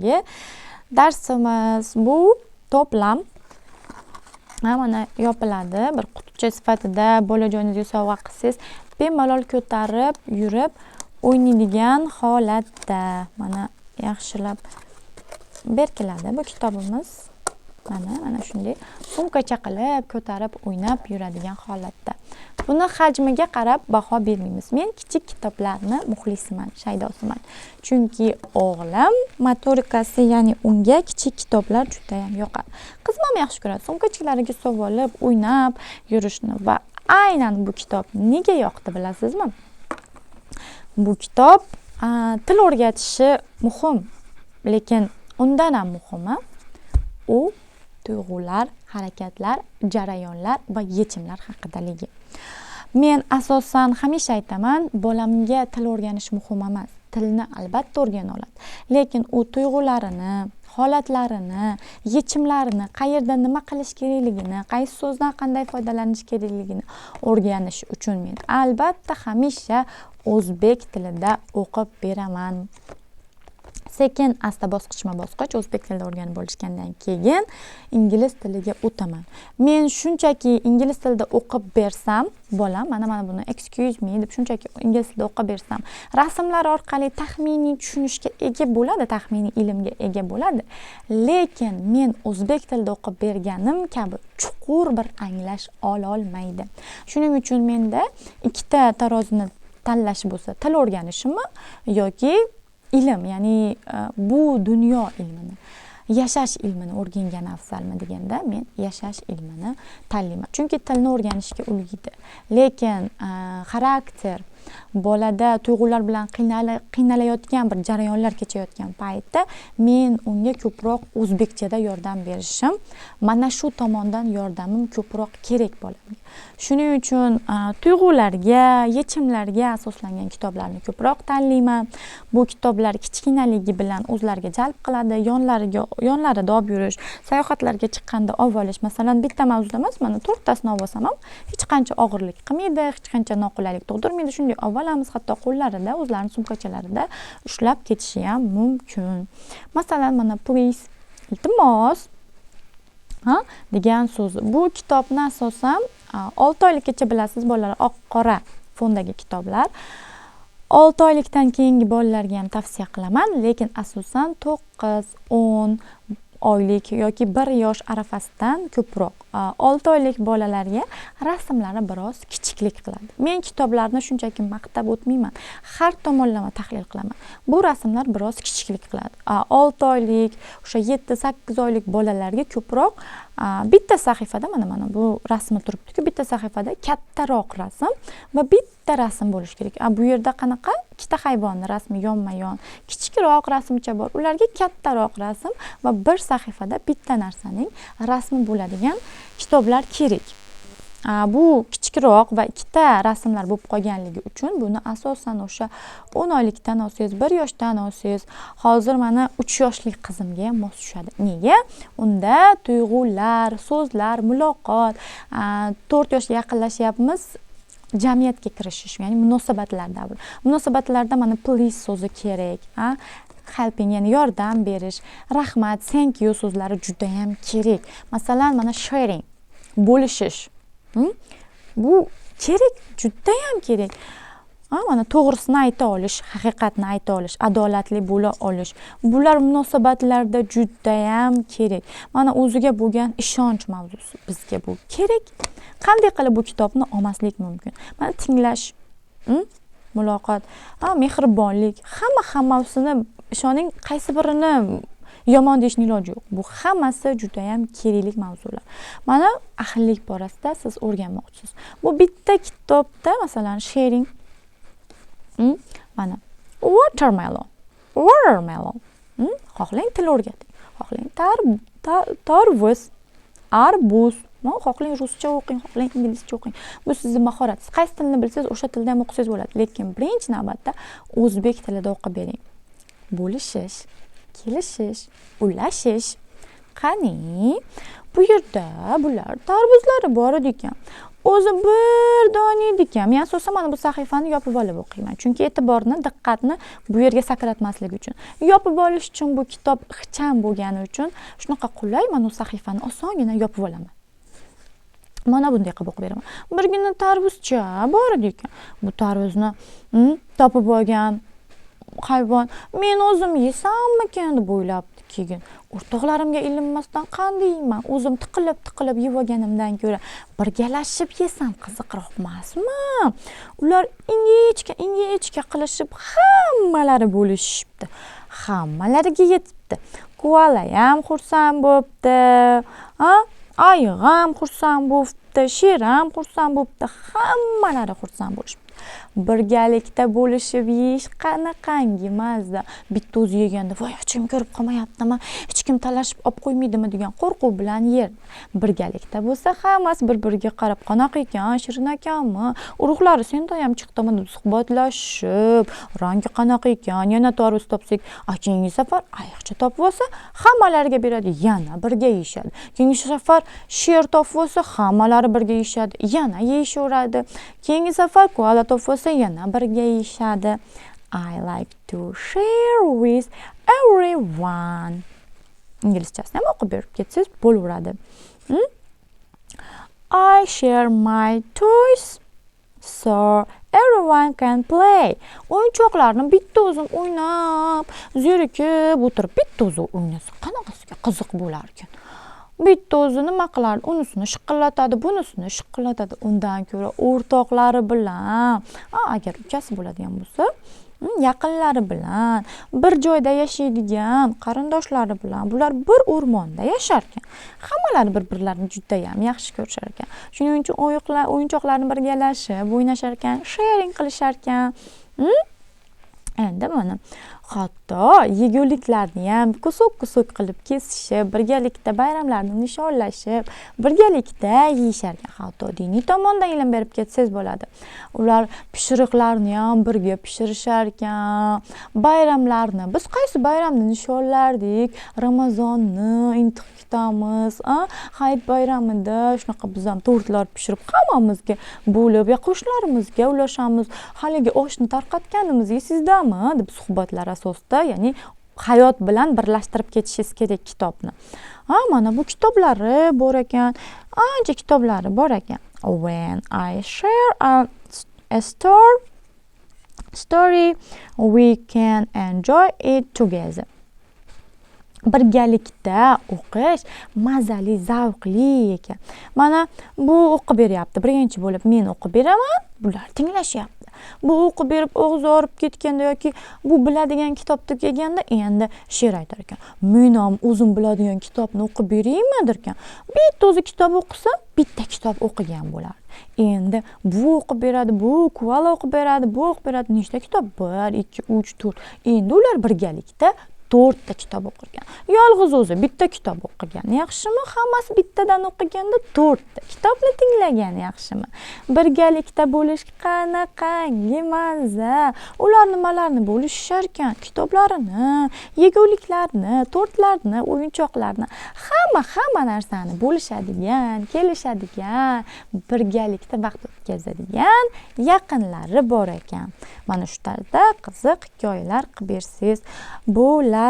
bugungi darsimiz. Bu to'plam mana yopiladi. Bir quticha sifatida bolajoningizga sovg'a qilsangiz, bemalol ko'tarib, yurib o'ynaydigan holatda mana yaxshilab berkiladi bu kitobimiz. Mana shunday sumkacha qilib ko'tarib o'ynab yuradigan holatda. Buni hajmiga qarab baho bermaymiz. Men kichik kitoblarni muxlisiman, shaydosiman. Chunki o'g'lim motorikasi, ya'ni unga kichik kitoblar juda ham yoqadi. Qizim ham yaxshi ko'radi. Sumkachalariga solib, o'ynab yurishni va aynan bu kitob nega yoqdi bilasizmi? Bu kitob til o'rgatishi muhim, lekin undan ham muhimi u tuyg'ular, harakatlar, jarayonlar va yechimlar haqidaligi. Men asosan hamisha aytaman, bolamga til o'rganish muhim emas. Tilni albatta o'rgana oladi, lekin u tuyg'ularini, holatlarini, yechimlarini, qayerda nima qilish kerakligini, qaysi so'zdan qanday foydalanish kerakligini o'rganish uchun men albatta hamisha o'zbek tilida o'qib beraman. Sekin asta bosqichma-bosqich o'zbek tilida o'rganib bo'lishgandan keyin ingliz tiliga o'taman. Men shunchaki ingliz tilida o'qib bersam, bolam mana buni excuse me deb shunchaki ingliz tilida o'qib bersam, rasmlar orqali taxminiy tushunishga ega bo'ladi, taxminiy ilmga ega bo'ladi. Lekin men o'zbek tilida o'qib berganim kabi chuqur bir anglash ola olmaydi. Shuning uchun menda ikkita tarozini tanlash bo'lsa, til o'rganishimi yoki ilm, ya'ni bu dunyo ilmini, yashash ilmini o'rgangan afzalmi deganda men yashash ilmini tanlayman. Chunki tilni o'rganishga ulguydi. Lekin xarakter, bolada tuyg'ular bilan qiynalayotgan bir jarayonlar kechayotgan paytda men unga ko'proq o'zbekchada yordam berishim, mana shu tomondan yordamim ko'proq kerak bolamga. Shuning uchun tuyg'ularga, yechimlarga asoslangan kitoblarni ko'proq tanlayman. Bu kitoblar kichkinaligi bilan o'zlariga jalb qiladi, yonlarida olib yurish, sayohatlarga chiqqanda olib olish. Masalan, bitta mavzuda emas, mana 4 tasini olib olsam ham hech qancha og'irlik qilmaydi, hech qancha noqulaylik tug'dirmaydi. Shunday olib olamiz, hatto qo'llarida, o'zlarining sumkachalarida ushlab ketishi ham mumkin. Masalan, mana please, iltimos degan so'z. Bu kitobni asosan 6 oylikgacha bilasiz, bolalar, oq-qora fondagi kitoblar. 6 oylikdan keyingi bolalarga ham tavsiya qilaman, lekin asosan 9-10 oylik yoki 1 yosh arafasidan ko'proq. 6 oylik bolalarga rasmlari biroz kichiklik qiladi. Men kitoblarni shunchaki maqtab o'tmayman, har tomonlama tahlil qilaman. Bu rasmlar biroz kichiklik qiladi. 6 oylik, o'sha 7-8 oylik bolalarga ko'proq bitta sahifada mana bu rasmi turibdi-ku, bitta sahifada kattaroq rasm va bitta rasm bo'lishi kerak. Bu yerda qanaqa? Ikkita hayvonning rasmi yonma-yon, kichikroq rasmcha bor. Ularga kattaroq rasm va bir sahifada bitta narsaning rasmi bo'ladigan kitoblar kerak. Bu kichikroq va ikkita rasmlar bo'lib qolganligi uchun buni asosan o'sha 10 oylikdan olsangiz, 1 yoshdan olsangiz, hozir mana 3 yoshli qizimga ham mos tushadi. Nega? Unda tuyg'ular, so'zlar, muloqot, 4 yoshga yaqinlashyapmiz, jamiyatga kirishish, ya'ni munosabatlar davri. Munosabatlarda mana please so'zi kerak, helping, ya'ni yordam berish, rahmat, thank you so'zlari juda ham kerak. Masalan, mana sharing, bo'lishish. Bu kerak, juda ham kerak. Mana to'g'risini ayta olish, haqiqatni ayta olish, adolatli bo'la olish. Bular munosabatlarda juda ham kerak. Mana o'ziga bo'lgan ishonch mavzusi bizga bu kerak. Qanday qilib bu kitobni olmaslik mumkin? Mana tinglash, muloqot, mehribonlik, hammasini ishoning, qaysi birini yomon deyishning iloji yo'q. Bu hammasi juda ham kerakli mavzular. Mana ahillik borasida siz o'rganmoqchisiz. Bu bitta kitobda masalan sharing, mana watermelon. Xohlang til o'rgating, xohlang tarvuz, arbuz, xohlang ruscha o'qing, xohlang inglizcha o'qing. Bu sizning mahoratingiz. Qaysi tilni bilsangiz, o'sha tilda ham o'qisangiz bo'ladi. Lekin birinchi navbatda o'zbek tilida o'qib bering. Bo'lishish, kelishish, ulashish. Qani, bu yerda bular tarvuzlari bor ekan. o'zi bir doniydi ekan. Men asosan mana bu sahifani yopib olib o'qiyman. Chunki e'tiborni, diqqatni bu yerga sakratmaslik uchun. Yopib olish uchun bu kitob ixcham bo'lgani uchun shunaqa qulay mana bu sahifani osongina yopib olaman. Mana bunday qilib o'qib beraman. Birgina tarvuzcha bor edi ekan. Bu tarvuzni topib olgan hayvon men o'zim yesammikan deb o'ylabdi. Keyin o'rtoqlarimga ilinmasdan qanday yeyman? O'zim tiqilib yeb olganimdan ko'ra birgalashib yesam qiziqroq emasmi? Ular ingichka qilishib hammalari bo'lishibdi. Hammalariga yetibdi. Koala ham xursand bo'pti. Ayiq ham xursand bo'pti, sher ham xursand bo'pti. Hammalari xursand bo'lishibdi. Birgalikda bo'lishib yeyish qanaqangi mazza. Bitta o'zi yeganda voy ochim ko'rib qolmayaptimi, hech kim talashib olib qo'ymaydimi degan qo'rquv bilan yerdi. Birgalikda bo'lsa hammasi bir-biriga qarab qanaqa ekan, Shirin akammi, urug'lari senda ham chiqdimi deb suhbatlashib, rangi qanaqa ekan, yana tarvuz topsak, keyingi safar ayiqcha topib olsa, hammalariga beradi, yana birga yeyishadi. Keyingi safar sher topib olsa, hammalari birga yeyishadi, yana yeyishaveradi. Keyingi safar koala topib olsa, yana birga yeyishadi. I like to share with everyone. Inglizchasini ham o'qib berib ketsangiz bo'laveradi. I share my toys so everyone can play. O'yinchoqlarni bitta o'zim o'ynab, zerikib o'tirib bitta o'zi o'ynasa qanaqasiga qiziq bo'lar ekan. Bitta o'zi nima qilardi? Unisini shiqillatadi, bunisini shiqillatadi. Undan ko'ra o'rtoqlari bilan, agar ukasi bo'ladigan bo'lsa, yaqinlari bilan, bir joyda yashaydigan qarindoshlari bilan, bular bir o'rmonda yashar ekan. Hammalari bir-birlarini juda ham yaxshi ko'rishar ekan. Shuning uchun o'yinchoqlarni birgalashib o'ynashar ekan, sharing qilishar ekan. Endi mana hatto yeguliklarni ham kusuk qilib kesishib, birgalikda bayramlarni nishonlashib, birgalikda yeyishar ekan. Hatto diniy tomondan ilm berib ketsangiz bo'ladi. Ular pishiriqlarni ham birga pishirishar ekan. Bayramlarni, biz qaysi bayramni nishonlardik? Ramazonni intiq kutamiz. Hayit bayramida shunaqa biz ham tortlar pishirib hammamizga bo'lib, qo'shnilarimizga ulashamiz. Haligi oshni tarqatganimiz esizdami deb suhbatlar asosida, ya'ni hayot bilan birlashtirib ketishingiz kerak kitobni. Mana bu kitoblari bor ekan. Ancha kitoblari bor ekan. When I share a story, we can enjoy it together. Birgalikda o'qish mazali, zavqli ekan. Mana bu o'qib beryapti. Birinchi bo'lib men o'qib beraman, bular tinglashyapti. Bu o'qib berib og'zi orib ketganda yoki bu biladigan kitobni kelganda endi she'r aytar ekan. Men ham o'zim biladigan kitobni o'qib beraymi derkan. Bitta o'zi kitob o'qisa, bitta kitob o'qigan bo'lar. Endi bu o'qib beradi, bu koala o'qib beradi, bu o'qib beradi. Nechta kitob? 1, 2, 3, 4. Endi ular birgalikda 4 ta kitob o'qigan. Yolg'iz o'zi bitta kitob o'qigan yaxshimi? Hammasi bittadan o'qiganda 4 ta kitobni tinglagan yaxshimi? Birgalikda bo'lish qanaqangi mazza. Ular nimalarni bo'lishar ekan? Kitoblarini, yeguliklarni, tortlarni, o'yinchoqlarni, hamma narsani bo'lishadigan, kelishadigan, birgalikda vaqt o'tkazadigan yaqinlari bor ekan. Mana shu tarzda qiziq hikoyalar qilib bersangiz bo'ladi.